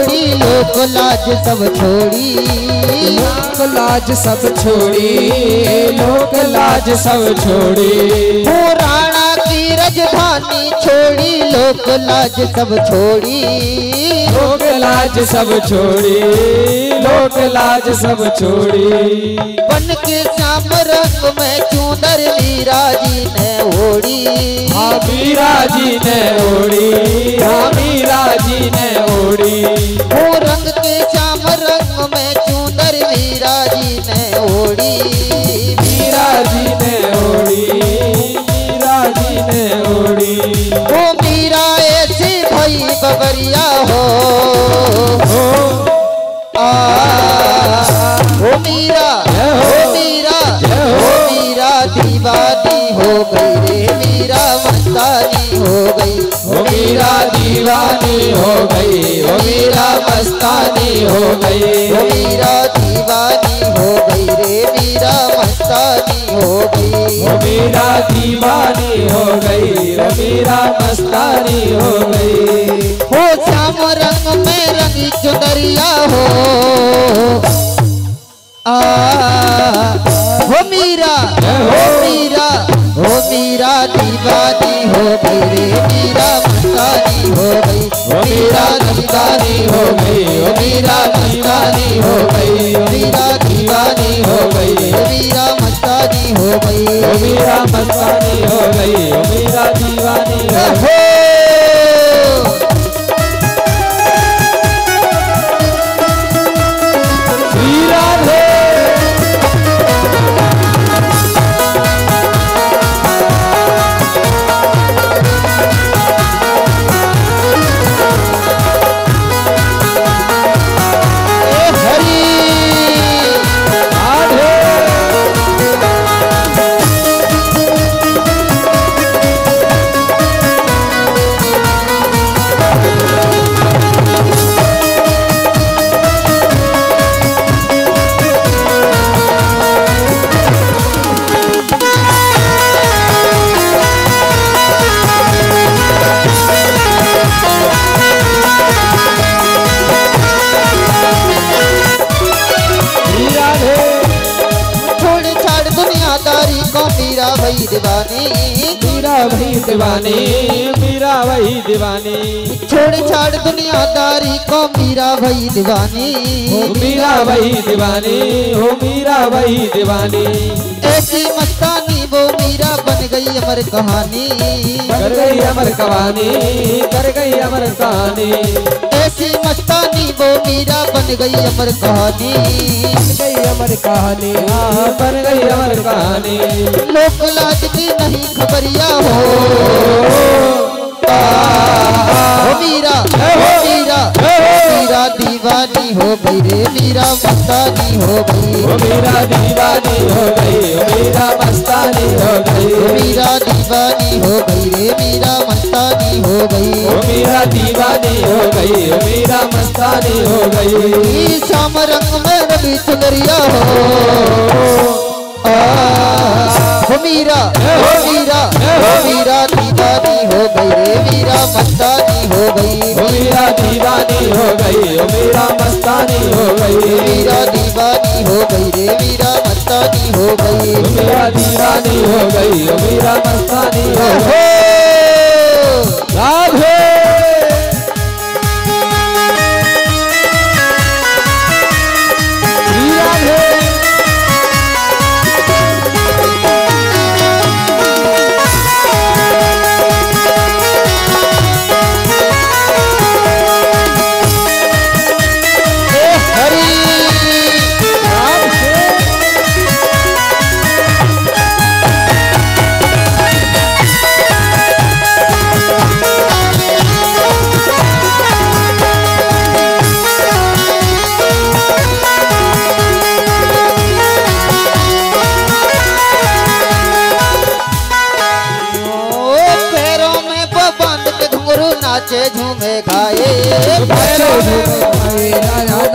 छोड़ी लोक लाज सब छोड़ी, लोक लाज सब छोड़ी, लोक लाज सब छोड़ी। वो राणा की राजधानी छोड़ी लोक लाज सब छोड़ी, लोक लाज सब छोड़ी, लोक लाज सब छोड़ी। बन के श्याम रंग में चूंदर मीरा जी ने ओढ़ी, हाँ मीरा जी ने ओढ़ी, हाँ मीरा जी ने ओढ़ी। वो रंग के श्याम रंग में चूंदर मीरा जी ने ओढ़ी, मीरा जी ने ओढ़ी, मीरा जी ने ओढ़ी। वो मीरा ऐसी भई बबरिया हो, ओ मीरा, ओ मीरा, ओ मीरा दीवानी हो गई रे, मीरा मस्तानी हो गई, ओ मीरा दीवानी हो गई, ओ मीरा मस्तानी हो गई, ओ मीरा दीवानी हो गई रे, मीरा मस्तानी हो गई, ओ मीरा दीवानी हो गई, ओ मीरा मस्तानी हो गई। हो श्याम रंग में रंगी चुनरिया हो, हो मीरा, हो मीरा, हो मीरा दीवानी हो गई रे, मीरा मस्तानी हो गई, ओ मीरा दीवानी हो गई, ओ मीरा मस्तानी हो गई, ओ मीरा दीवानी हो गई, मीरा मस्तानी हो गई, ओ मीरा मस्तानी हो गई, ओ मीरा दीवानी हो गई। मीरा वही दीवानी, मीरा वही दीवानी, मीरा वही दीवानी। छोड़ छाड़ दुनियादारी को मीरा वही दीवानी, हो मीरा वही दीवानी, हो मीरा वही दीवानी। ऐसी मस्तानी वो मीरा बन गई अमर कहानी, कर गई अमर कहानी, कर गई अमर कहानी। ऐसी मस्तानी वो मीरा बन गई अमर कहानी, बन गई अमर कहानी, हाँ बन गई अमर कहानी। लोक लाज की नहीं खबरिया हो, मीरा, मीरा, मीरा दीवानी हो गई रे, मीरा मस्तानी हो गई, मीरा दीवानी हो गई, मीरा मस्तानी हो गई, मीरा दीवानी हो गई रे, मीरा मस्तानी हो गई, मीरा दीवानी हो गई, मीरा मस्तानी हो गई। श्याम रंग में रवि चुनरिया हो, मीरा, मीरा, मीरा दीवानी हो गई रे, मीरा मस्तानी हो गई, मीरा दीवानी हो गई, मीरा मस्तानी हो गई, मीरा दीवानी हो गई रे, मीरा मस्तानी हो गई, मीरा दीवानी हो गई, मीरा मस्तानी हो गई। राधे नाचे झूमे गाए, पैरों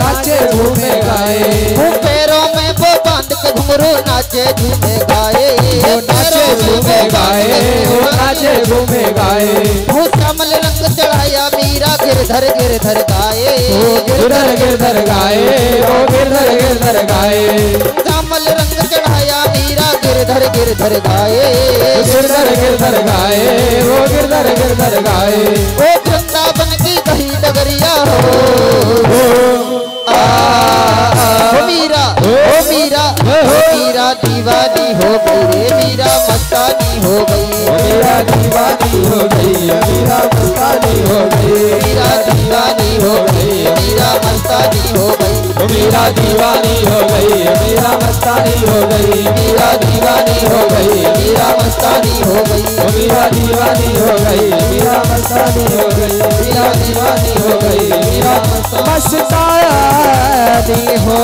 नाचे झूमे गाए, पैरों में वो बांध के घुंघरू नाचे झूमे गाए, नाचे झूमे गाए, नाचे झूमे गाए। वो श्यामल रंग चढ़ाया मीरा गिर गिरधर गिरधर गाए गिरधर गाए वो गिरधर गाए श्यामल रंग चढ़ाया मीरा गिरधर गिरधर गाए गिरधर गाए वो गिरधर गाए ओ वृंदावन की कही डगरिया हो मीरा मीरा मीरा दीवानी हो गई रे मीरा मस्तानी हो गई मीरा दीवानी हो गई मीरा मस्तानी हो गई मीरा दीवानी हो गई मीरा मस्तानी हो गई मीरा दीवानी हो गई मीरा मस्तानी हो गई मीरा दीवानी हो गई मीरा मस्तानी हो गई मीरा दीवानी हो गई मीरा मस्तानी हो गई मीरा दीवानी हो गई मीरा मस्तानी हो